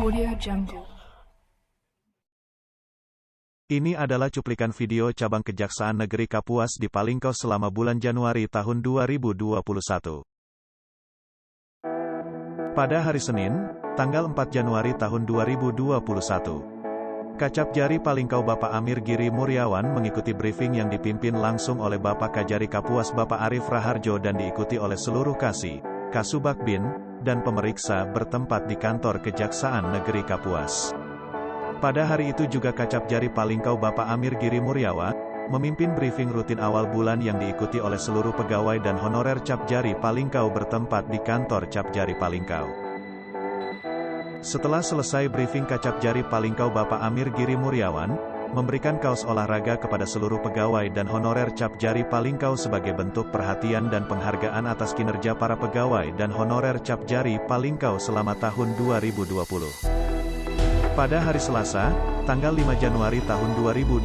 Audio Jungle. Ini adalah cuplikan video cabang Kejaksaan Negeri Kapuas di Palingkau selama bulan Januari tahun 2021. Pada hari Senin, tanggal 4 Januari tahun 2021, Kacap Jari Palingkau Bapak Amir Giri Muryawan mengikuti briefing yang dipimpin langsung oleh Bapak Kajari Kapuas Bapak Arif Raharjo dan diikuti oleh seluruh Kasih, Kasubag Bin, dan pemeriksa bertempat di kantor Kejaksaan Negeri Kapuas. Pada hari itu juga Kacap Jari Palingkau Bapak Amir Giri Muryawan memimpin briefing rutin awal bulan yang diikuti oleh seluruh pegawai dan honorer Cap Jari Palingkau bertempat di kantor Cap Jari Palingkau. Setelah selesai briefing, Kacap Jari Palingkau Bapak Amir Giri Muryawan memberikan kaos olahraga kepada seluruh pegawai dan honorer Cap Jari Palingkau sebagai bentuk perhatian dan penghargaan atas kinerja para pegawai dan honorer Cap Jari Palingkau selama tahun 2020. Pada hari Selasa, tanggal 5 Januari tahun 2021,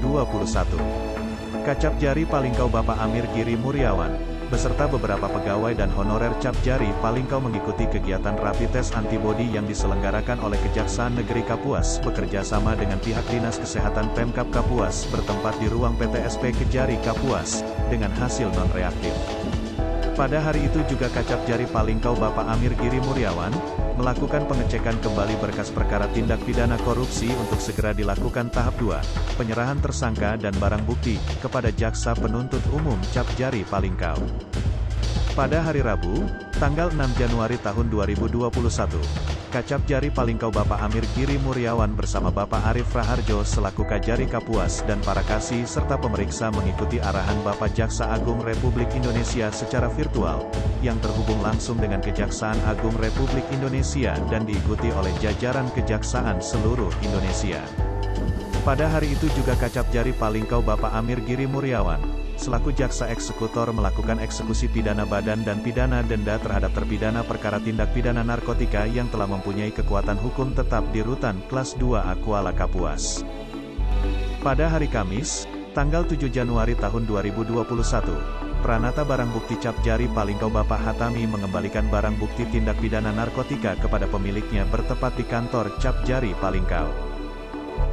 Kacap Jari Palingkau Bapak Amir Giri Muryawan beserta beberapa pegawai dan honorer Cap Jari Palingkau mengikuti kegiatan rapid test antibodi yang diselenggarakan oleh Kejaksaan Negeri Kapuas bekerja sama dengan pihak Dinas Kesehatan Pemkab Kapuas bertempat di ruang PTSP Kejari Kapuas dengan hasil non-reaktif. Pada hari itu juga Kacap Jari Palingkau Bapak Amir Giri Muryawan melakukan pengecekan kembali berkas perkara tindak pidana korupsi untuk segera dilakukan tahap 2, penyerahan tersangka dan barang bukti, kepada Jaksa Penuntut Umum Cap Jari Palingkau. Pada hari Rabu, tanggal 6 Januari tahun 2021, Kacap Jari Palingkau Bapak Amir Giri Muryawan bersama Bapak Arif Raharjo selaku Kajari Kapuas dan para kasih serta pemeriksa mengikuti arahan Bapak Jaksa Agung Republik Indonesia secara virtual, yang terhubung langsung dengan Kejaksaan Agung Republik Indonesia dan diikuti oleh jajaran kejaksaan seluruh Indonesia. Pada hari itu juga Kacap Jari Palingkau Bapak Amir Giri Muryawan selaku jaksa eksekutor melakukan eksekusi pidana badan dan pidana denda terhadap terpidana perkara tindak pidana narkotika yang telah mempunyai kekuatan hukum tetap di Rutan Kelas 2A Kuala Kapuas. Pada hari Kamis, tanggal 7 Januari tahun 2021, Pranata Barang Bukti Cap Jari Palingkau Bapak Hatami mengembalikan barang bukti tindak pidana narkotika kepada pemiliknya bertepat di kantor Cap Jari Palingkau.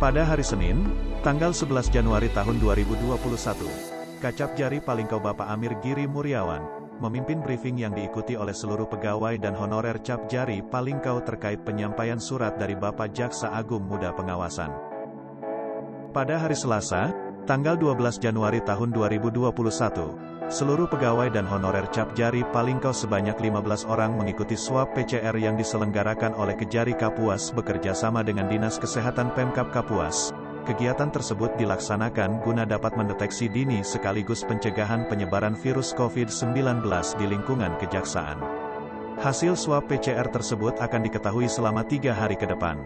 Pada hari Senin, tanggal 11 Januari tahun 2021, Kacap Jari Palingkau Bapak Amir Giri Muryawan memimpin briefing yang diikuti oleh seluruh pegawai dan honorer Cap Jari Palingkau terkait penyampaian surat dari Bapak Jaksa Agung Muda Pengawasan. Pada hari Selasa, tanggal 12 Januari tahun 2021, seluruh pegawai dan honorer Cap Jari Palingkau sebanyak 15 orang mengikuti swab PCR yang diselenggarakan oleh Kejari Kapuas bekerja sama dengan Dinas Kesehatan Pemkab Kapuas. Kegiatan tersebut dilaksanakan guna dapat mendeteksi dini sekaligus pencegahan penyebaran virus COVID-19 di lingkungan kejaksaan. Hasil swab PCR tersebut akan diketahui selama 3 hari ke depan.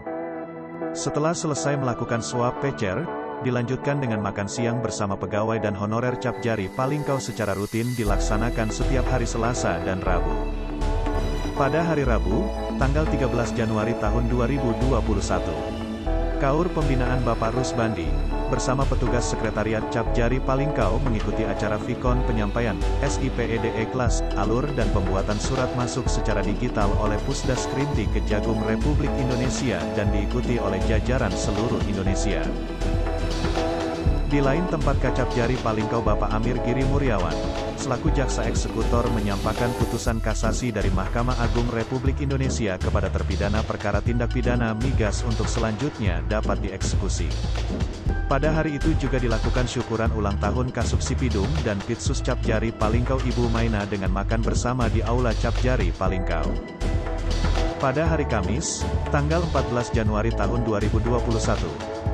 Setelah selesai melakukan swab PCR, dilanjutkan dengan makan siang bersama pegawai dan honorer Cap Jari Palingkau secara rutin dilaksanakan setiap hari Selasa dan Rabu. Pada hari Rabu, tanggal 13 Januari tahun 2021, Kaur Pembinaan Bapak Rusbandi, bersama petugas Sekretariat Cap Jari Palingkau mengikuti acara Vikon penyampaian SIPEDE kelas, alur dan pembuatan surat masuk secara digital oleh Pusdas Krimti Kejagung Republik Indonesia dan diikuti oleh jajaran seluruh Indonesia. Di lain tempat Kacap Jari Palingkau Bapak Amir Giri Muryawan selaku jaksa eksekutor menyampaikan putusan kasasi dari Mahkamah Agung Republik Indonesia kepada terpidana perkara tindak pidana migas untuk selanjutnya dapat dieksekusi. Pada hari itu juga dilakukan syukuran ulang tahun Kasubsipidum dan Pitsus Cap Jari Palingkau Ibu Maina dengan makan bersama di Aula Cap Jari Palingkau. Pada hari Kamis, tanggal 14 Januari tahun 2021,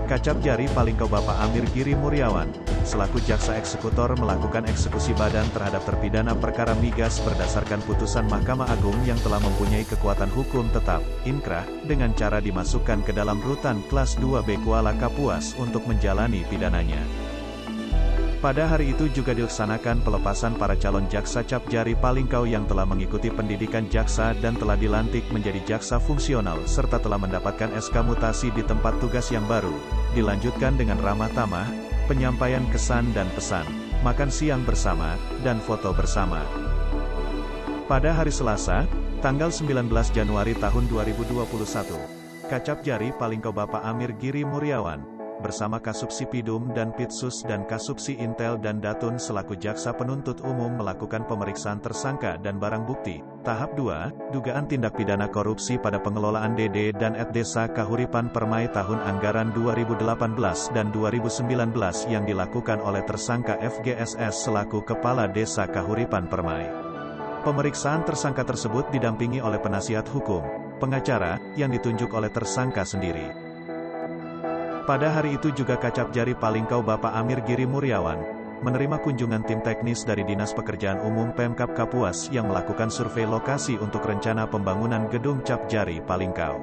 Kacap Jari Palingkau Bapak Amir Giri Muryawan selaku jaksa eksekutor melakukan eksekusi badan terhadap terpidana perkara migas berdasarkan putusan Mahkamah Agung yang telah mempunyai kekuatan hukum tetap, inkrah, dengan cara dimasukkan ke dalam Rutan Kelas 2B Kuala Kapuas untuk menjalani pidananya. Pada hari itu juga dilaksanakan pelepasan para calon jaksa Cap Jari Palingkau yang telah mengikuti pendidikan jaksa dan telah dilantik menjadi jaksa fungsional serta telah mendapatkan SK mutasi di tempat tugas yang baru. Dilanjutkan dengan ramah tamah, penyampaian kesan dan pesan, makan siang bersama, dan foto bersama. Pada hari Selasa, tanggal 19 Januari tahun 2021, Kacap Jari Palingkau Bapak Amir Giri Muryawan, bersama Kasubsi Pidum dan Pitsus dan Kasubsi Intel dan Datun selaku Jaksa Penuntut Umum melakukan pemeriksaan tersangka dan barang bukti. Tahap 2, dugaan tindak pidana korupsi pada pengelolaan DD dan ET Desa Kahuripan Permai tahun anggaran 2018 dan 2019 yang dilakukan oleh tersangka FGSS selaku Kepala Desa Kahuripan Permai. Pemeriksaan tersangka tersebut didampingi oleh penasihat hukum, pengacara, yang ditunjuk oleh tersangka sendiri. Pada hari itu juga Kacap Jari Palingkau Bapak Amir Giri Muryawan menerima kunjungan tim teknis dari Dinas Pekerjaan Umum Pemkab Kapuas yang melakukan survei lokasi untuk rencana pembangunan gedung Cap Jari Palingkau.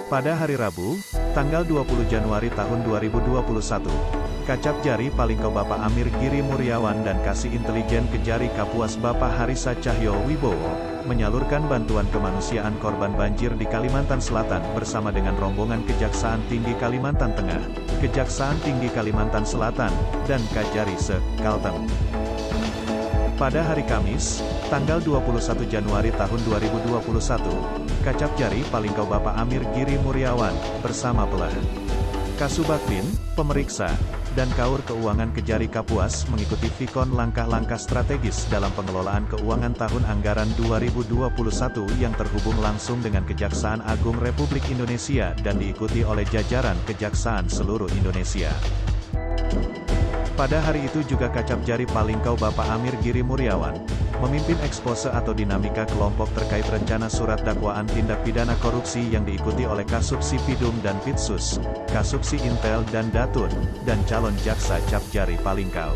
Pada hari Rabu, tanggal 20 Januari tahun 2021, Kacap Jari Palingkau Bapak Amir Giri Muryawan dan Kasih Intelijen Kejari Kapuas Bapak Harisa Cahyo Wibowo menyalurkan bantuan kemanusiaan korban banjir di Kalimantan Selatan bersama dengan rombongan Kejaksaan Tinggi Kalimantan Tengah, Kejaksaan Tinggi Kalimantan Selatan, dan Kajari Se-Kalteng. Pada hari Kamis, tanggal 21 Januari tahun 2021, Kacap Jari Palingkau Bapak Amir Giri Muryawan, bersama Pelah Kasubagpin, pemeriksa, dan Kaur Keuangan Kejari Kapuas mengikuti vikon langkah-langkah strategis dalam pengelolaan keuangan tahun anggaran 2021 yang terhubung langsung dengan Kejaksaan Agung Republik Indonesia dan diikuti oleh jajaran Kejaksaan seluruh Indonesia. Pada hari itu juga Kacap Jari Palingkau Bapak Amir Giri Muryawan memimpin ekspose atau dinamika kelompok terkait rencana surat dakwaan tindak pidana korupsi yang diikuti oleh Kasubsi Pidum dan Pitsus, Kasubsi Intel dan Datun, dan calon jaksa Cap Jari Palingkau.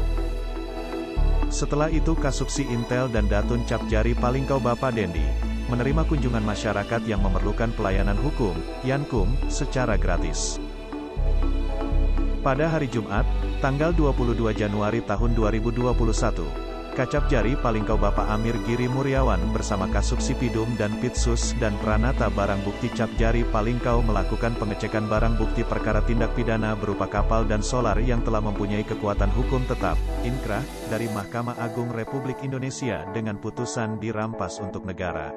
Setelah itu Kasubsi Intel dan Datun Cap Jari Palingkau Bapak Dendi menerima kunjungan masyarakat yang memerlukan pelayanan hukum, Yankum, secara gratis. Pada hari Jumat, tanggal 22 Januari tahun 2021, Kacap Jari Palingkau Bapak Amir Giri Muryawan bersama Kasubsi Pidum dan Pitsus dan Pranata Barang Bukti Cap Jari Palingkau melakukan pengecekan barang bukti perkara tindak pidana berupa kapal dan solar yang telah mempunyai kekuatan hukum tetap, inkrah, dari Mahkamah Agung Republik Indonesia dengan putusan dirampas untuk negara.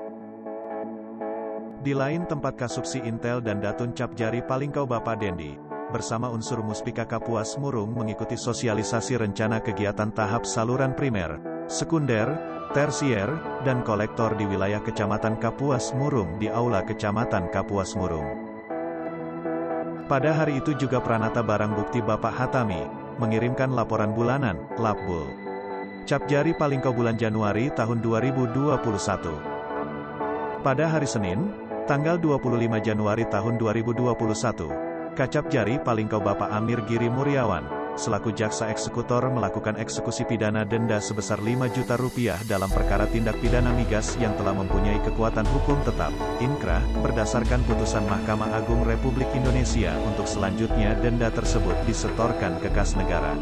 Di lain tempat Kasubsi Intel dan Datun Cap Jari Palingkau Bapak Dendi bersama unsur Muspika Kapuas Murung mengikuti sosialisasi rencana kegiatan tahap saluran primer, sekunder, tersier, dan kolektor di wilayah Kecamatan Kapuas Murung di Aula Kecamatan Kapuas Murung. Pada hari itu juga Pranata Barang Bukti Bapak Hatami mengirimkan laporan bulanan, Lapbul Cap Jari Palingkau bulan Januari tahun 2021. Pada hari Senin, tanggal 25 Januari tahun 2021, Kacap Jari Palingkau Bapak Amir Giri Muryawan, selaku jaksa eksekutor melakukan eksekusi pidana denda sebesar 5 juta rupiah dalam perkara tindak pidana migas yang telah mempunyai kekuatan hukum tetap, inkrah, berdasarkan putusan Mahkamah Agung Republik Indonesia untuk selanjutnya denda tersebut disetorkan ke kas negara.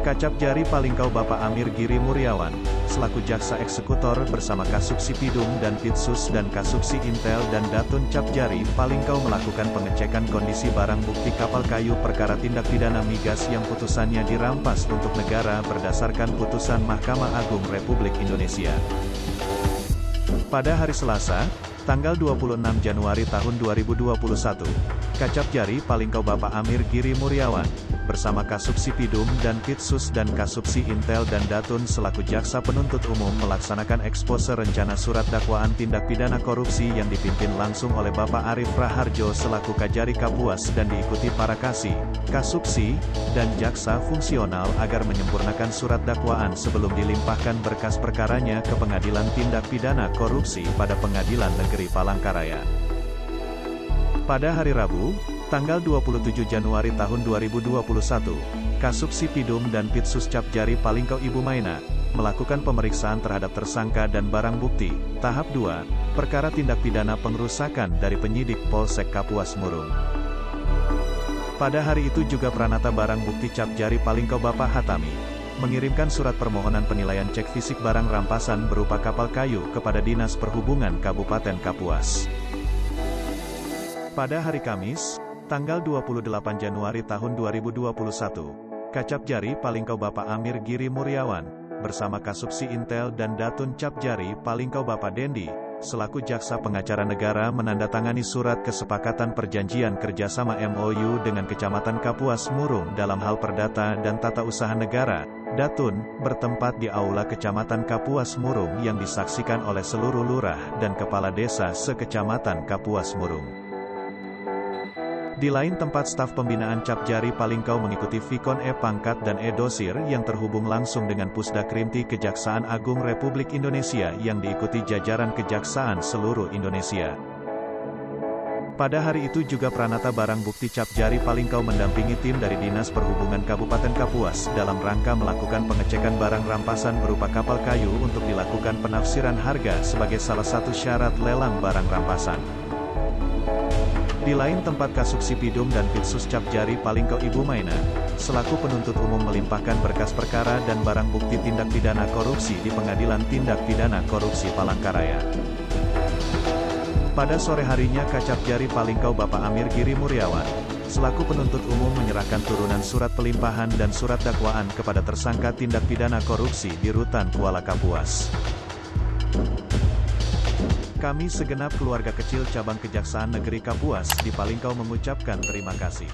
Kacap Jari Palingkau Bapak Amir Giri Muryawan, selaku jaksa eksekutor bersama Kasubsi Pidum dan Pitsus dan Kasubsi Intel dan Datun Cap Jari Palingkau melakukan pengecekan kondisi barang bukti kapal kayu perkara tindak pidana migas yang putusannya dirampas untuk negara berdasarkan putusan Mahkamah Agung Republik Indonesia. Pada hari Selasa, tanggal 26 Januari tahun 2021, Kacap Jari Palingkau Bapak Amir Giri Muryawan bersama Kasubsi Pidum dan Pitsus dan Kasubsi Intel dan Datun selaku jaksa penuntut umum melaksanakan ekspose rencana surat dakwaan tindak pidana korupsi yang dipimpin langsung oleh Bapak Arif Raharjo selaku Kajari Kapuas dan diikuti para kasih, kasubsi, dan jaksa fungsional agar menyempurnakan surat dakwaan sebelum dilimpahkan berkas perkaranya ke Pengadilan Tindak Pidana Korupsi pada Pengadilan Negeri Palangkaraya. Pada hari Rabu, tanggal 27 Januari tahun 2021, Kasubsi Pidum dan Pitsus Cap Jari Palingkau Ibu Maina melakukan pemeriksaan terhadap tersangka dan barang bukti, tahap 2, perkara tindak pidana pengerusakan dari penyidik Polsek Kapuas Murung. Pada hari itu juga Pranata Barang Bukti Cap Jari Palingkau Bapak Hatami mengirimkan surat permohonan penilaian cek fisik barang rampasan berupa kapal kayu kepada Dinas Perhubungan Kabupaten Kapuas. Pada hari Kamis, tanggal 28 Januari tahun 2021, Kacap Jari Palingkau Bapak Amir Giri Muryawan bersama Kasubsi Intel dan Datun Cap Jari Palingkau Bapak Dendi selaku jaksa pengacara negara menandatangani surat kesepakatan perjanjian kerjasama MOU dengan Kecamatan Kapuas Murung dalam hal perdata dan tata usaha negara, Datun, bertempat di Aula Kecamatan Kapuas Murung yang disaksikan oleh seluruh lurah dan kepala desa se-Kecamatan Kapuas Murung. Di lain tempat staf pembinaan Capjari Palingkau mengikuti Vikon Pangkat dan Dosir yang terhubung langsung dengan Pusdakrimti Kejaksaan Agung Republik Indonesia yang diikuti jajaran kejaksaan seluruh Indonesia. Pada hari itu juga Pranata Barang Bukti Capjari Palingkau mendampingi tim dari Dinas Perhubungan Kabupaten Kapuas dalam rangka melakukan pengecekan barang rampasan berupa kapal kayu untuk dilakukan penafsiran harga sebagai salah satu syarat lelang barang rampasan. Di lain tempat Kasubsipidum dan Pitsus Capjari Palingkau Ibu Maina, selaku penuntut umum melimpahkan berkas perkara dan barang bukti tindak pidana korupsi di Pengadilan Tindak Pidana Korupsi Palangkaraya. Pada sore harinya Kacapjari Palingkau Bapak Amir Giri Muryawan, selaku penuntut umum menyerahkan turunan surat pelimpahan dan surat dakwaan kepada tersangka tindak pidana korupsi di Rutan Kuala Kapuas. Kami segenap keluarga kecil cabang Kejaksaan Negeri Kapuas di Palingkau mengucapkan terima kasih.